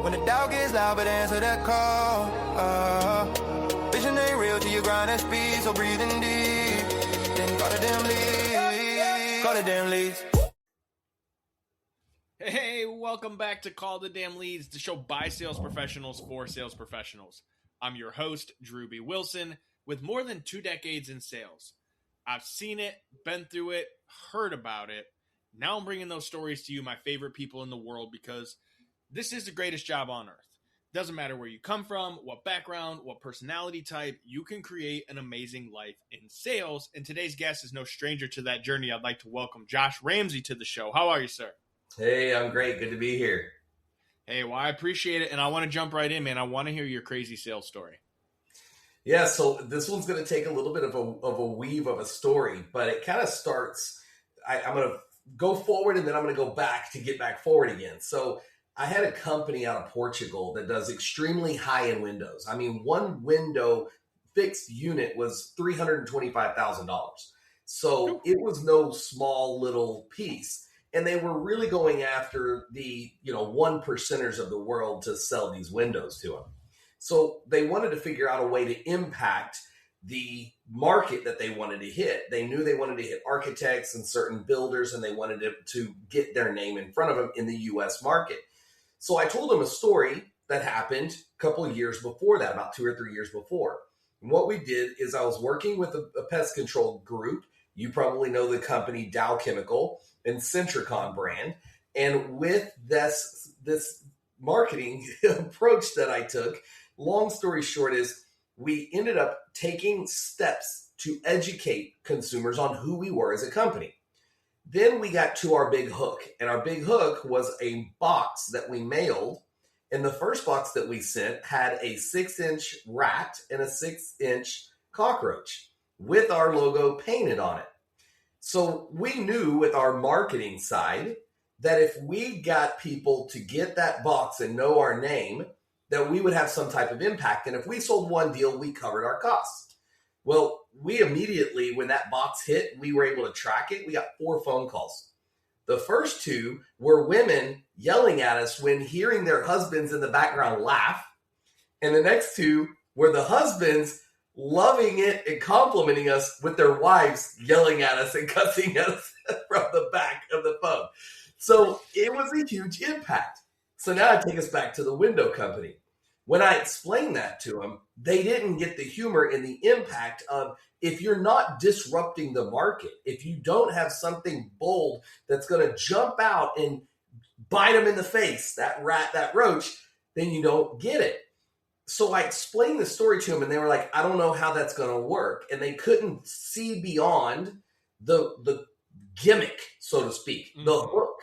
When the doubt gets loud, but answer that call. Vision ain't real till you grind at speed, so breathing deep. Then call it damn leads. Call it damn leads. Hey, welcome back to Call the Damn Leads, the show by sales professionals for sales professionals. I'm your host, Drewbie Wilson, with more than 2 decades in sales. I've seen it, been through it, heard about it. Now I'm bringing those stories to you, my favorite people in the world, because this is the greatest job on earth. Doesn't matter where you come from, what background, what personality type, you can create an amazing life in sales. And today's guest is no stranger to that journey. I'd like to welcome Josh Ramsey to the show. How are you, sir? Hey, I'm great. Good to be here. Hey, well, I appreciate it, and I want to jump right in, man. I want to hear your crazy sales story. Yeah, so this one's going to take a little bit of a weave of a story, but it kind of starts, I'm going to go forward, and then I'm going to go back to get back forward again. So I had a company out of Portugal that does extremely high-end windows. I mean, one window fixed unit was $325,000. So it was no small little piece. And they were really going after the, one percenters of the world to sell these windows to them. So they wanted to figure out a way to impact the market that they wanted to hit. They knew they wanted to hit architects and certain builders, and they wanted to get their name in front of them in the U.S. market. So I told them a story that happened a couple of years before that, about 2 or 3 years before. And what we did is I was working with a pest control group. You probably know the company Dow Chemical and Centricon brand. And with this marketing approach that I took, long story short is we ended up taking steps to educate consumers on who we were as a company. Then we got to our big hook, and our big hook was a box that we mailed. And the first box that we sent had a 6-inch rat and a 6-inch cockroach with our logo painted on it. So we knew with our marketing side that if we got people to get that box and know our name, that we would have some type of impact. And if we sold one deal, we covered our costs. Well, we immediately, when that box hit, we were able to track it. We got 4 phone calls. The first 2 were women yelling at us when hearing their husbands in the background laugh. And the next 2 were the husbands loving it and complimenting us with their wives yelling at us and cussing at us from the back of the phone. So it was a huge impact. So now I take us back to the window company. When I explained that to them, they didn't get the humor and the impact of if you're not disrupting the market, if you don't have something bold that's going to jump out and bite them in the face, that rat, that roach, then you don't get it. So I explained the story to them, and they were like, I don't know how that's going to work. And they couldn't see beyond the gimmick, so to speak, the hook.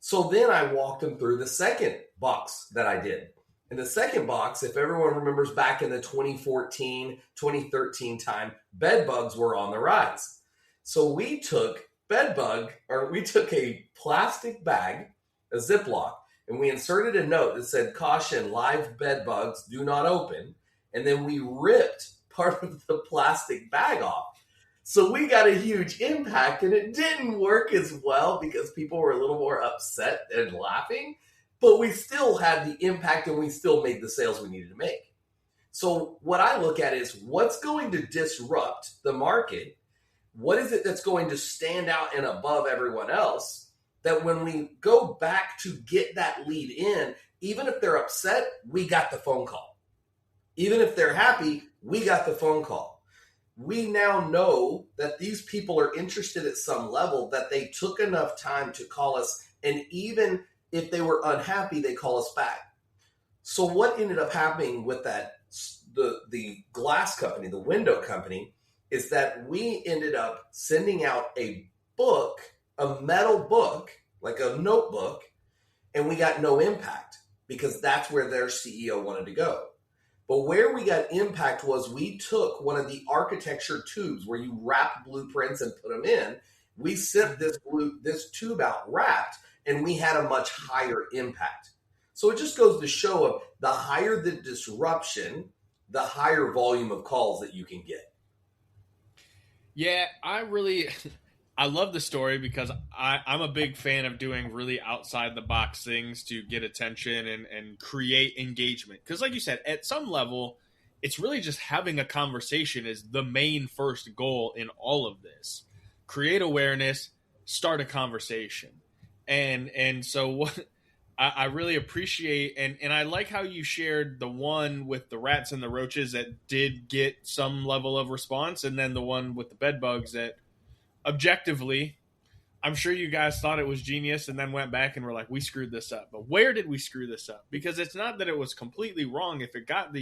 So then I walked them through the second box that I did. In the second box, if everyone remembers back in the 2014, 2013 time, bed bugs were on the rise. So we took a plastic bag, a Ziploc, and we inserted a note that said, caution, live bed bugs do not open. And then we ripped part of the plastic bag off. So we got a huge impact, and it didn't work as well because people were a little more upset and laughing, but we still had the impact and we still made the sales we needed to make. So what I look at is what's going to disrupt the market? What is it that's going to stand out and above everyone else? That when we go back to get that lead in, even if they're upset, we got the phone call. Even if they're happy, we got the phone call. We now know that these people are interested at some level, that they took enough time to call us, and even if they were unhappy, they call us back. So what ended up happening with that, the glass company, the window company, is that we ended up sending out a book, a metal book, like a notebook, and we got no impact because that's where their CEO wanted to go. But where we got impact was we took one of the architecture tubes where you wrap blueprints and put them in. We sent this tube out wrapped, and we had a much higher impact. So it just goes to show of the higher the disruption, the higher volume of calls that you can get. Yeah, I love the story because I'm a big fan of doing really outside the box things to get attention and create engagement. Because like you said, at some level, it's really just having a conversation is the main first goal in all of this. Create awareness, start a conversation. And so what I really appreciate, and I like how you shared the one with the rats and the roaches that did get some level of response, and then the one with the bed bugs that objectively, I'm sure you guys thought it was genius and then went back and were like, we screwed this up. But where did we screw this up? Because it's not that it was completely wrong if it got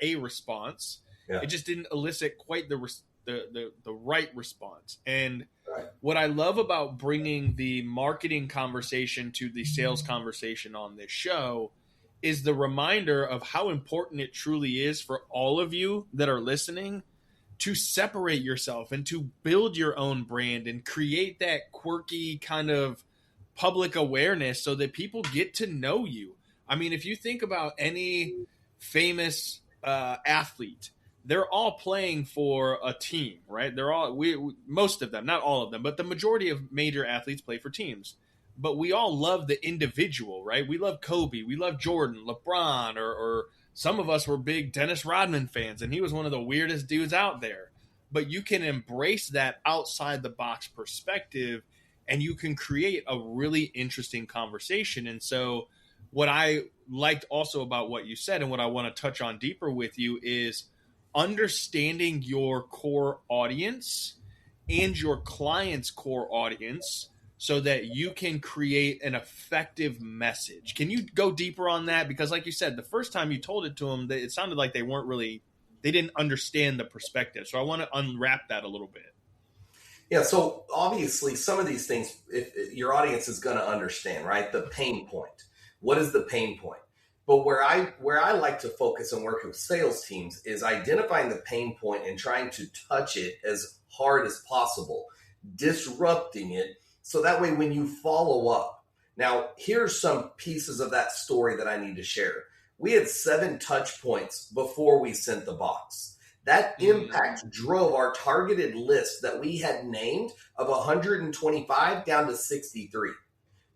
a response. Yeah. It just didn't elicit quite the right response. And Right. what I love about bringing the marketing conversation to the sales conversation on this show is the reminder of how important it truly is for all of you that are listening to separate yourself and to build your own brand and create that quirky kind of public awareness so that people get to know you. I mean, if you think about any famous athlete, they're all playing for a team, right? They're all most of them, not all of them, but the majority of major athletes play for teams. But we all love the individual, right? We love Kobe, we love Jordan, LeBron, or some of us were big Dennis Rodman fans, and he was one of the weirdest dudes out there. But you can embrace that outside the box perspective, and you can create a really interesting conversation. And so what I liked also about what you said, and what I want to touch on deeper with you, is understanding your core audience and your client's core audience so that you can create an effective message. Can you go deeper on that? Because like you said, the first time you told it to them, it sounded like they didn't understand the perspective. So I want to unwrap that a little bit. Yeah, so obviously some of these things, if your audience is going to understand, right? The pain point. What is the pain point? But where I like to focus and work with sales teams is identifying the pain point and trying to touch it as hard as possible, disrupting it, so that way when you follow up. Now, here's some pieces of that story that I need to share. We had 7 touch points before we sent the box. That impact drove our targeted list that we had named of 125 down to 63.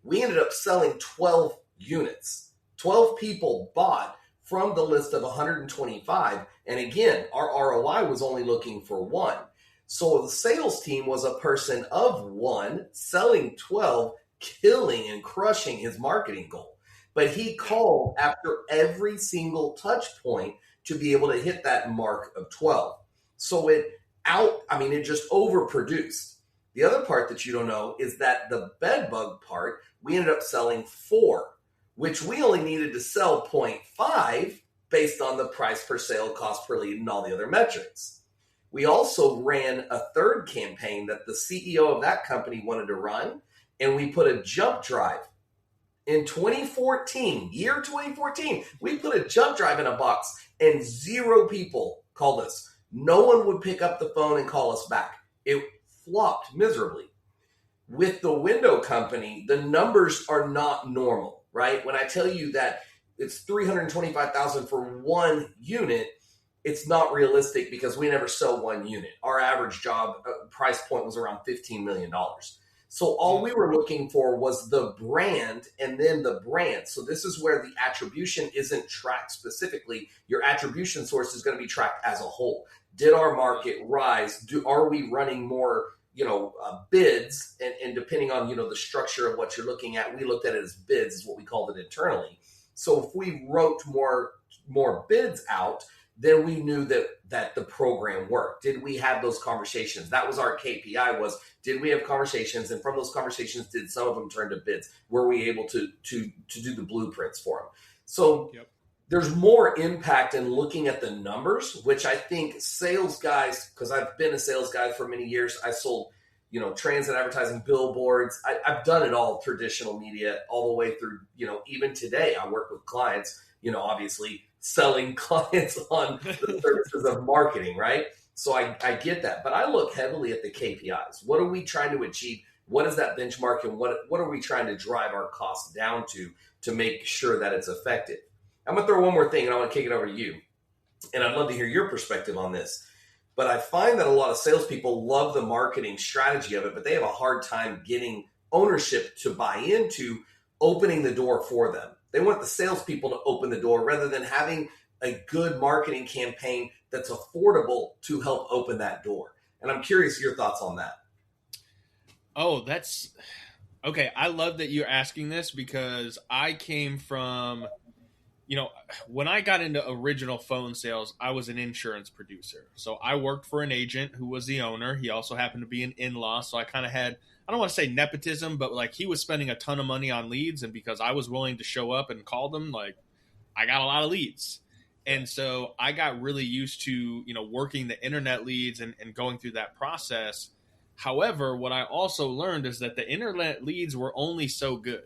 We ended up selling 12 units. 12 people bought from the list of 125. And again, our ROI was only looking for 1. So the sales team was a person of 1 selling 12, killing and crushing his marketing goal. But he called after every single touch point to be able to hit that mark of 12. So it just overproduced. The other part that you don't know is that the bed bug part, we ended up selling 4, which we only needed to sell 0.5 based on the price per sale, cost per lead, and all the other metrics. We also ran a third campaign that the CEO of that company wanted to run, and we put a jump drive. In 2014, we put a jump drive in a box, and 0 people called us. No one would pick up the phone and call us back. It flopped miserably. With the window company, the numbers are not normal, right? When I tell you that it's $325,000 for 1 unit, it's not realistic because we never sell 1 unit. Our average job price point was around $15 million. So all we were looking for was the brand and then the brand. So this is where the attribution isn't tracked specifically. Your attribution source is going to be tracked as a whole. Did our market rise? Are we running more bids? And depending on, the structure of what you're looking at, we looked at it as bids, is what we called it internally. So if we wrote more bids out, then we knew that the program worked. Did we have those conversations? That was our KPI, was did we have conversations? And from those conversations, did some of them turn to bids? Were we able to do the blueprints for them? So There's more impact in looking at the numbers, which I think sales guys, because I've been a sales guy for many years, I sold transit advertising, billboards. I've done it all, traditional media, all the way through, even today I work with clients, obviously selling clients on the services of marketing, right? So I get that, but I look heavily at the KPIs. What are we trying to achieve? What is that benchmark, and what are we trying to drive our costs down to make sure that it's effective? I'm going to throw one more thing, and I want to kick it over to you. And I'd love to hear your perspective on this. But I find that a lot of salespeople love the marketing strategy of it, but they have a hard time getting ownership to buy into opening the door for them. They want the salespeople to open the door rather than having a good marketing campaign that's affordable to help open that door. And I'm curious your thoughts on that. Oh, that's okay. I love that you're asking this because I came from, when I got into original phone sales, I was an insurance producer. So I worked for an agent who was the owner. He also happened to be an in-law. So I kind of had, I don't want to say nepotism, but like he was spending a ton of money on leads. And because I was willing to show up and call them, like I got a lot of leads. And so I got really used to, working the internet leads and going through that process. However, what I also learned is that the internet leads were only so good.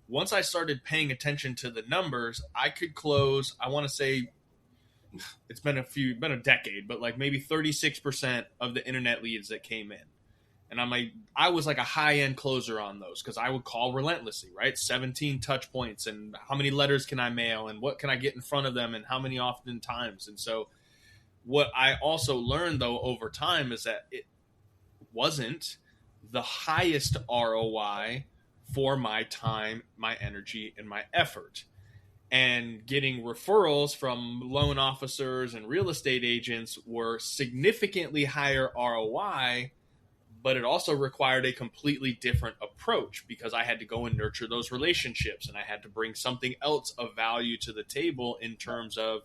Once I started paying attention to the numbers, I could close, I want to say it's been a decade, but like maybe 36% of the internet leads that came in. And I was like a high-end closer on those because I would call relentlessly, right? 17 touch points and how many letters can I mail and what can I get in front of them and how many often times. And so what I also learned, though, over time is that it wasn't the highest ROI for my time, my energy, and my effort. And getting referrals from loan officers and real estate agents were significantly higher ROI, but it also required a completely different approach because I had to go and nurture those relationships and I had to bring something else of value to the table in terms of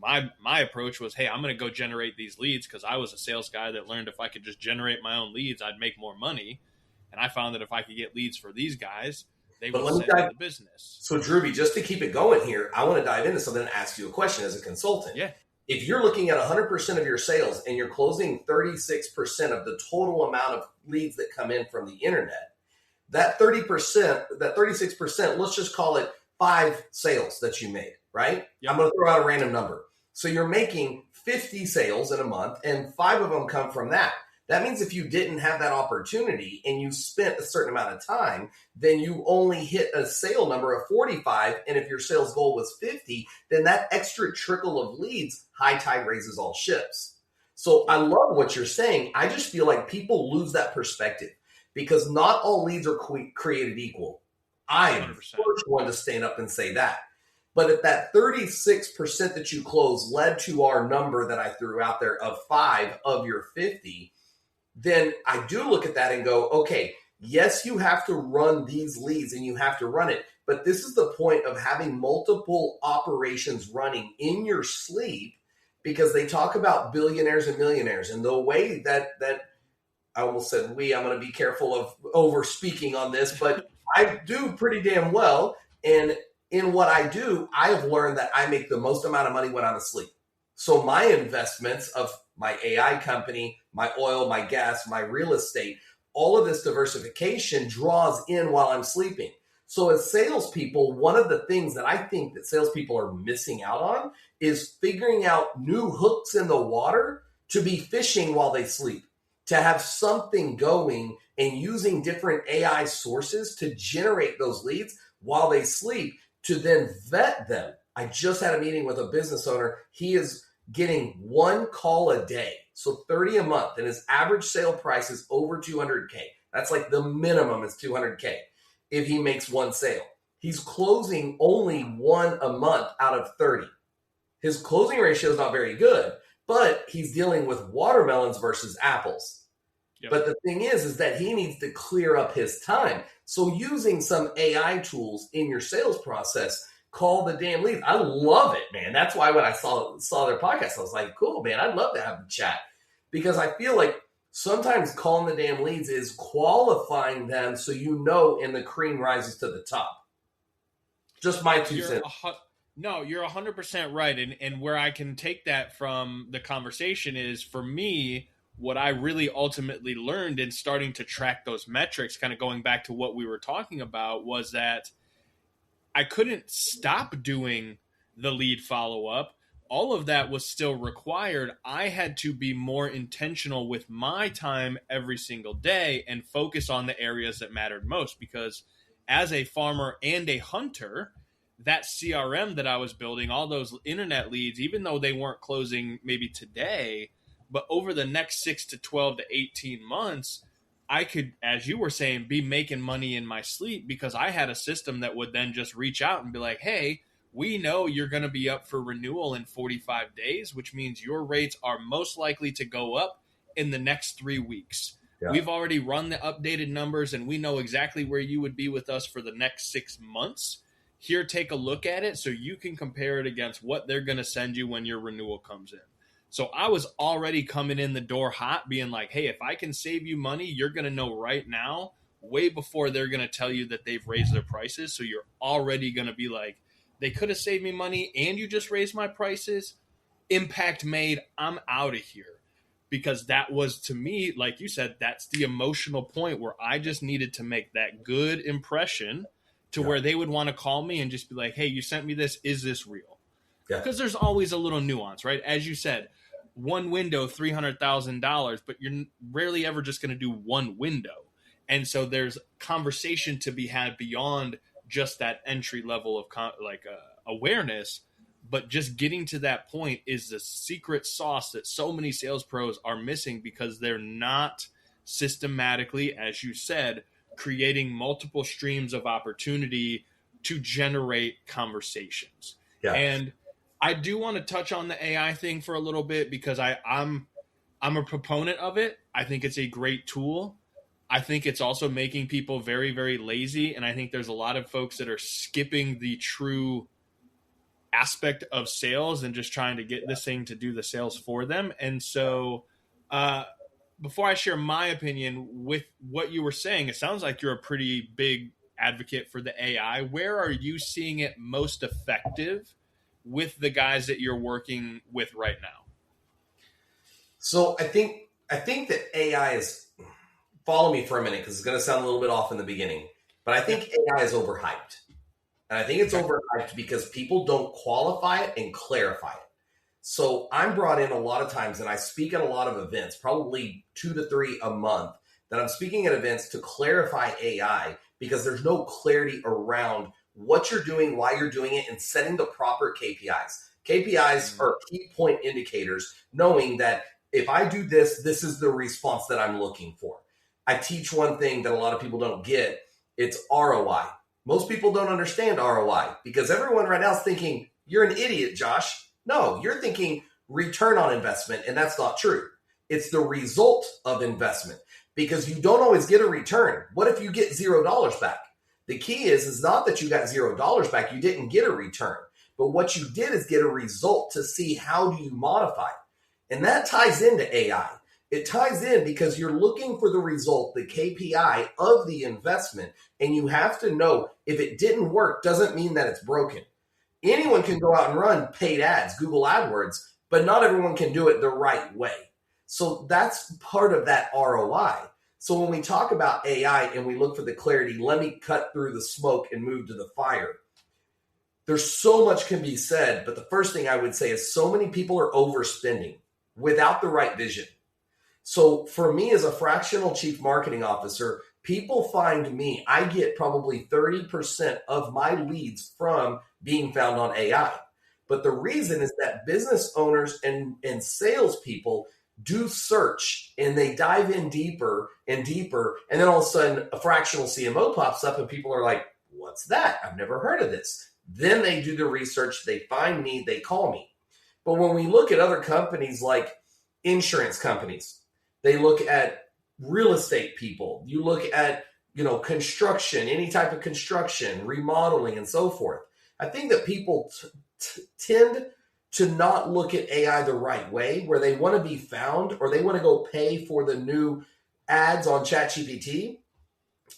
my approach was, hey, I'm going to go generate these leads because I was a sales guy that learned if I could just generate my own leads, I'd make more money. And I found that if I could get leads for these guys, they would send me the business. So, Drewbie, just to keep it going here, I want to dive into something and ask you a question as a consultant. Yeah. If you're looking at 100% of your sales and you're closing 36% of the total amount of leads that come in from the internet, that 30%, that 36%, let's just call it 5 sales that you made, right? Yep. I'm going to throw out a random number. So you're making 50 sales in a month and 5 of them come from that. That means if you didn't have that opportunity and you spent a certain amount of time, then you only hit a sale number of 45. And if your sales goal was 50, then that extra trickle of leads, high tide raises all ships. So I love what you're saying. I just feel like people lose that perspective because not all leads are created equal. I am the first one to stand up and say that. But if that 36% that you close led to our number that I threw out there of 5 of your 50, then I do look at that and go, okay, yes, you have to run these leads and you have to run it. But this is the point of having multiple operations running in your sleep because they talk about billionaires and millionaires. And the way that I almost said I'm going to be careful of over speaking on this, but I do pretty damn well. And in what I do, I have learned that I make the most amount of money when I'm asleep. So my investments of my AI company, my oil, my gas, my real estate, all of this diversification draws in while I'm sleeping. So as salespeople, one of the things that I think that salespeople are missing out on is figuring out new hooks in the water to be fishing while they sleep, to have something going and using different AI sources to generate those leads while they sleep to then vet them. I just had a meeting with a business owner. He is getting 1 call a day, so 30 a month, and his average sale price is over 200K. That's like the minimum is 200K if he makes 1 sale. He's closing only 1 a month out of 30. His closing ratio is not very good, but he's dealing with watermelons versus apples. Yep. But the thing is that he needs to clear up his time. So using some AI tools in your sales process, call the damn leads. I love it, man. That's why when I saw their podcast, I was like, cool, man, I'd love to have the chat. Because I feel like sometimes calling the damn leads is qualifying them so and the cream rises to the top. Just my 2 cents. No, you're 100% right. And where I can take that from the conversation is, for me, what I really ultimately learned in starting to track those metrics, kind of going back to what we were talking about, was that I couldn't stop doing the lead follow-up. All of that was still required. I had to be more intentional with my time every single day and focus on the areas that mattered most, because as a farmer and a hunter, that CRM that I was building, all those internet leads, even though they weren't closing maybe today, But over the next 6 to 12 to 18 months, I could, as you were saying, be making money in my sleep because I had a system that would then just reach out and be like, hey, we know you're going to be up for renewal in 45 days, which means your rates are most likely to go up in the next 3 weeks. Yeah. We've already run the updated numbers and we know exactly where you would be with us for the next 6 months. Here, take a look at it so you can compare it against what they're going to send you when your renewal comes in. So I was already coming in the door hot being like, hey, if I can save you money, you're going to know right now, way before they're going to tell you that they've raised their prices. So you're already going to be like, they could have saved me money and you just raised my prices. Impact made. I'm out of here. Because that was, to me, like you said, that's the emotional point where I just needed to make that good impression to where they would want to call me and just be like, hey, you sent me this. Is this real? Because there's always a little nuance, right? As you said, one window, $300,000, but you're rarely ever just going to do one window. And so there's conversation to be had beyond just that entry level of awareness. But just getting to that point is the secret sauce that so many sales pros are missing because they're not systematically, as you said, creating multiple streams of opportunity to generate conversations. Yeah. And I do want to touch on the AI thing for a little bit because I'm a proponent of it. I think it's a great tool. I think it's also making people very, very lazy. And I think there's a lot of folks that are skipping the true aspect of sales and just trying to get this thing to do the sales for them. And so before I share my opinion with what you were saying, it sounds like you're a pretty big advocate for the AI. Where are you seeing it most effective with the guys that you're working with right now? So I think that AI is, follow me for a minute because it's going to sound a little bit off in the beginning, but I think AI is overhyped. And I think it's overhyped because people don't qualify it and clarify it. So I'm brought in a lot of times and I speak at a lot of events, probably 2 to 3 a month, that I'm speaking at events to clarify AI because there's no clarity around what you're doing, why you're doing it, and setting the proper KPIs. KPIs are key point indicators, knowing that if I do this, this is the response that I'm looking for. I teach one thing that a lot of people don't get. It's ROI. Most people don't understand ROI because everyone right now is thinking, you're an idiot, Josh. No, you're thinking return on investment, and that's not true. It's the result of investment because you don't always get a return. What if you get $0 back? The key is not that you got $0 back. You didn't get a return. But what you did is get a result to see how do you modify it. And that ties into AI. It ties in because you're looking for the result, the KPI of the investment. And you have to know if it didn't work, doesn't mean that it's broken. Anyone can go out and run paid ads, Google AdWords, but not everyone can do it the right way. So that's part of that ROI. So when we talk about AI and we look for the clarity, let me cut through the smoke and move to the fire. There's so much can be said, but the first thing I would say is so many people are overspending without the right vision. So for me as a fractional chief marketing officer, people find me, I get probably 30% of my leads from being found on AI. But the reason is that business owners and salespeople do search and they dive in deeper and deeper. And then all of a sudden a fractional CMO pops up and people are like, what's that? I've never heard of this. Then they do the research, they find me, they call me. But when we look at other companies like insurance companies, they look at real estate people, you look at, construction, any type of construction, remodeling and so forth. I think that people tend to not look at AI the right way, where they want to be found or they want to go pay for the new ads on ChatGPT.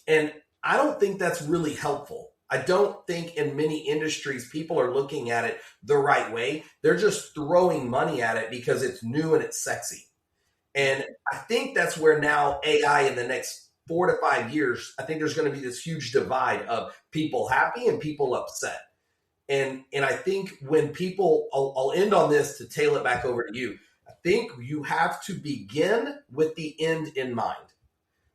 And I don't think that's really helpful. I don't think in many industries people are looking at it the right way. They're just throwing money at it because it's new and it's sexy. And I think that's where now AI in the next 4 to 5 years, I think there's going to be this huge divide of people happy and people upset. And I think when people, I'll end on this to tail it back over to you. I think you have to begin with the end in mind.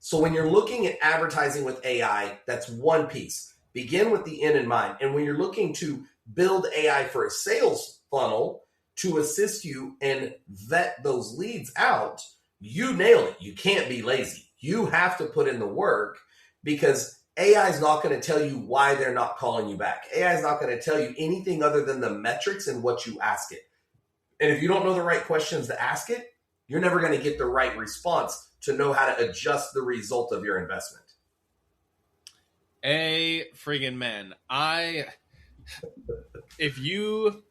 So when you're looking at advertising with AI, that's one piece. Begin with the end in mind. And when you're looking to build AI for a sales funnel, to assist you and vet those leads out, you nail it. You can't be lazy. You have to put in the work, because AI is not going to tell you why they're not calling you back. AI is not going to tell you anything other than the metrics and what you ask it. And if you don't know the right questions to ask it, you're never going to get the right response to know how to adjust the result of your investment. Friggin' man. If you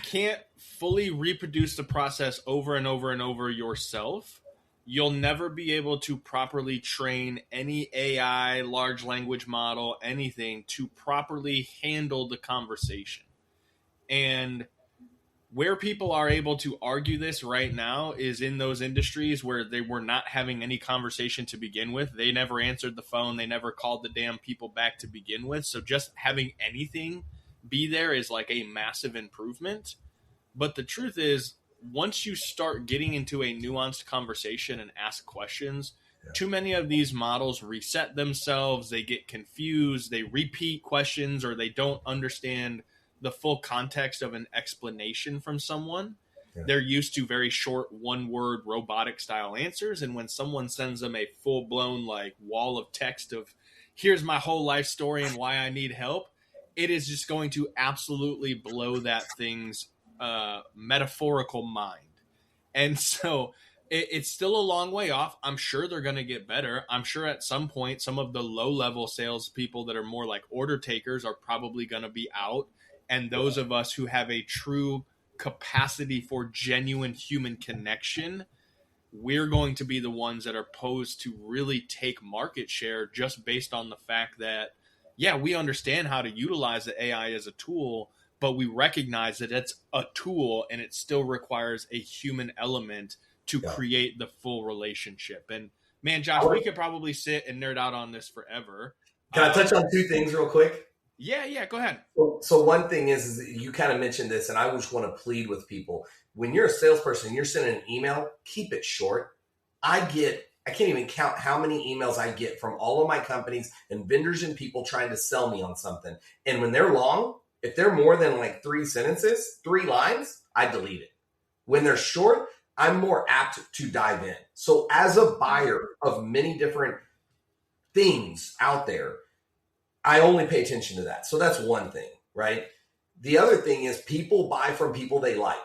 can't fully reproduce the process over and over and over yourself, you'll never be able to properly train any AI, large language model, anything to properly handle the conversation. And where people are able to argue this right now is in those industries where they were not having any conversation to begin with. They never answered the phone. They never called the damn people back to begin with. So just having anything be there is like a massive improvement. But the truth is, once you start getting into a nuanced conversation and ask questions, too many of these models reset themselves. They get confused. They repeat questions, or they don't understand the full context of an explanation from someone. Yeah. They're used to very short, one-word, robotic-style answers, and when someone sends them a full-blown like wall of text of, here's my whole life story and why I need help, it is just going to absolutely blow that thing's metaphorical mind. And so it's still a long way off. I'm sure they're going to get better. I'm sure at some point, some of the low-level salespeople that are more like order takers are probably going to be out. And those of us who have a true capacity for genuine human connection, we're going to be the ones that are posed to really take market share just based on the fact that, yeah, we understand how to utilize the AI as a tool, but we recognize that it's a tool and it still requires a human element to create the full relationship. And man, Josh, we could probably sit and nerd out on this forever. Can I touch on two things real quick? Yeah, go ahead. So one thing is you kind of mentioned this, and I just want to plead with people. When you're a salesperson, you're sending an email, keep it short. I can't even count how many emails I get from all of my companies and vendors and people trying to sell me on something. And when they're long, if they're more than like 3 sentences, 3 lines, I delete it. When they're short, I'm more apt to dive in. So as a buyer of many different things out there, I only pay attention to that. So that's one thing, right? The other thing is people buy from people they like.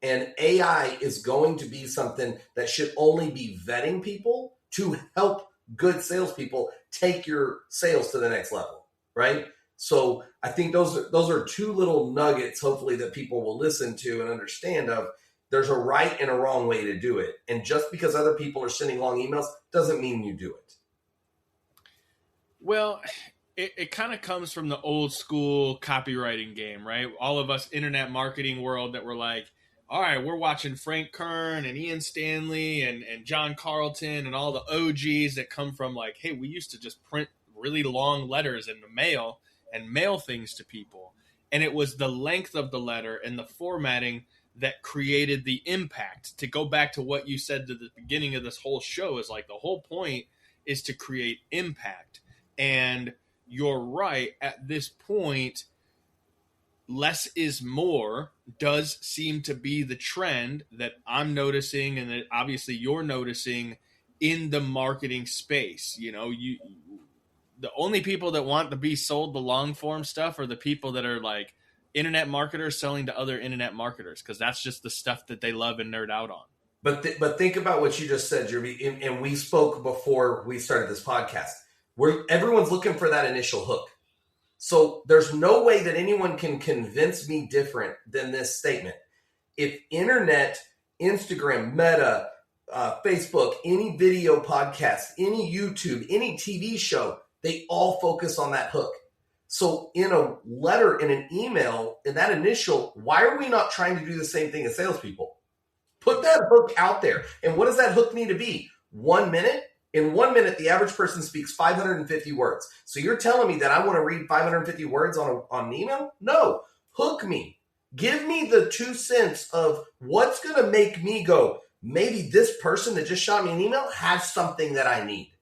And AI is going to be something that should only be vetting people to help good salespeople take your sales to the next level, right? So I think those are 2 little nuggets, hopefully, that people will listen to and understand of. There's a right and a wrong way to do it. And just because other people are sending long emails doesn't mean you do it. Well, it kind of comes from the old school copywriting game, right? All of us internet marketing world that were like, all right, we're watching Frank Kern and Ian Stanley and John Carlton and all the OGs that come from like, hey, we used to just print really long letters in the mail and mail things to people. And it was the length of the letter and the formatting that created the impact. To go back to what you said to the beginning of this whole show is like the whole point is to create impact. And you're right, at this point, less is more does seem to be the trend that I'm noticing and that obviously you're noticing in the marketing space. You know, the only people that want to be sold the long form stuff are the people that are like internet marketers selling to other internet marketers, because that's just the stuff that they love and nerd out on. But think about what you just said, Drewbie, and we spoke before we started this podcast. Everyone's looking for that initial hook. So there's no way that anyone can convince me different than this statement. If internet, Instagram, Meta, Facebook, any video podcast, any YouTube, any TV show, they all focus on that hook. So in a letter, in an email, in that initial, why are we not trying to do the same thing as salespeople? Put that hook out there. And what does that hook need to be? 1 minute? In 1 minute, the average person speaks 550 words. So you're telling me that I want to read 550 words on an email? No. Hook me. Give me the 2 cents of what's going to make me go, maybe this person that just shot me an email has something that I need.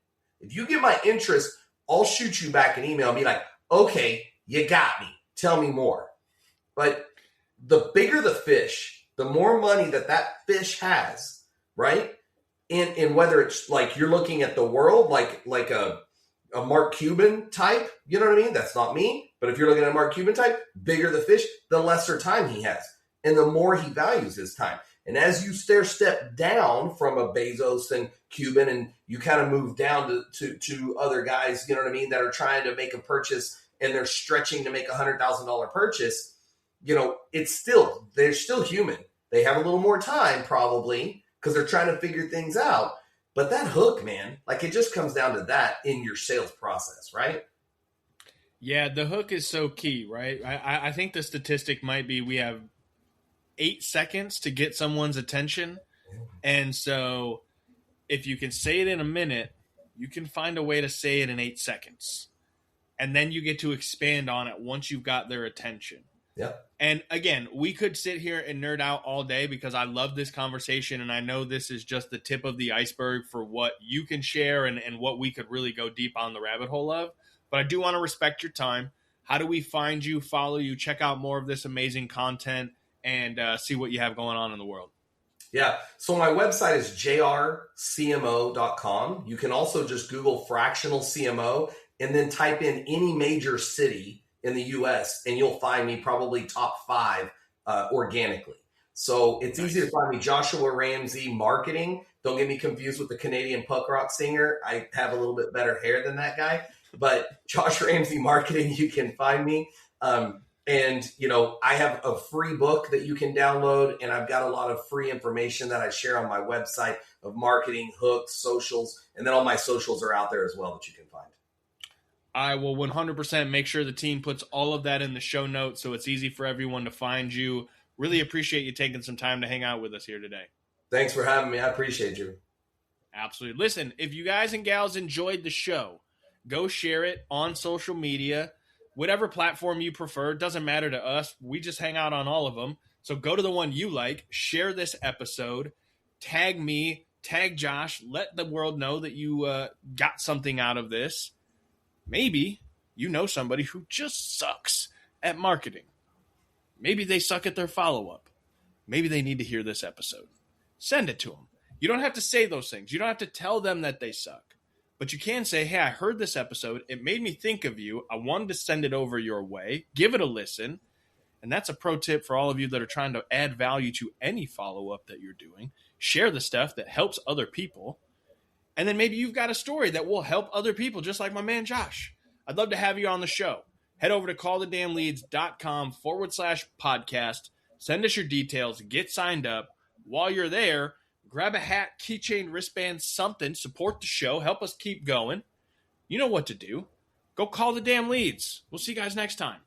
If you get my interest, I'll shoot you back an email and be like, okay, you got me. Tell me more. But the bigger the fish, the more money that fish has, right? And whether it's like you're looking at the world, like a Mark Cuban type, you know what I mean? That's not me. But if you're looking at a Mark Cuban type, bigger the fish, the lesser time he has. And the more he values his time. And as you step down from a Bezos and Cuban, and you kind of move down to other guys, you know what I mean, that are trying to make a purchase and they're stretching to make $100,000 purchase, you know, they're still human. They have a little more time probably because they're trying to figure things out. But that hook, man, like it just comes down to that in your sales process, right? Yeah, the hook is so key, right? I think the statistic might be we have 8 seconds to get someone's attention. And so if you can say it in a minute, you can find a way to say it in 8 seconds. And then you get to expand on it once you've got their attention. Yeah. And again, we could sit here and nerd out all day because I love this conversation. And I know this is just the tip of the iceberg for what you can share and what we could really go deep on the rabbit hole of. But I do want to respect your time. How do we find you, follow you, check out more of this amazing content, and see what you have going on in the world? Yeah. So my website is jrcmo.com. You can also just Google fractional CMO and then type in any major city in the US and you'll find me probably top 5 organically. So it's easy to find me. Joshua Ramsey Marketing. Don't get me confused with the Canadian punk rock singer. I have a little bit better hair than that guy. But Josh Ramsey Marketing, you can find me. And, you know, I have a free book that you can download, and I've got a lot of free information that I share on my website of marketing, hooks, socials, and then all my socials are out there as well that you can find. I will 100% make sure the team puts all of that in the show notes so it's easy for everyone to find you. Really appreciate you taking some time to hang out with us here today. Thanks for having me. I appreciate you. Absolutely. Listen, if you guys and gals enjoyed the show, go share it on social media. Whatever platform you prefer, doesn't matter to us. We just hang out on all of them. So go to the one you like, share this episode, tag me, tag Josh, let the world know that you got something out of this. Maybe you know somebody who just sucks at marketing. Maybe they suck at their follow-up. Maybe they need to hear this episode. Send it to them. You don't have to say those things. You don't have to tell them that they suck. But you can say, hey, I heard this episode. It made me think of you. I wanted to send it over your way. Give it a listen. And that's a pro tip for all of you that are trying to add value to any follow-up that you're doing. Share the stuff that helps other people. And then maybe you've got a story that will help other people, just like my man Josh. I'd love to have you on the show. Head over to callthedamnleads.com/podcast. Send us your details. Get signed up. While you're there, grab a hat, keychain, wristband, something. Support the show. Help us keep going. You know what to do. Go call the damn leads. We'll see you guys next time.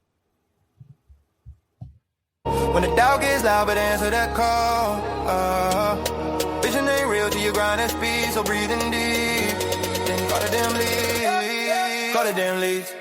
When the doubt gets loud, but answer that call. Vision ain't real till you grind at speed, so breathing deep. Then call the damn leads. Call the damn leads.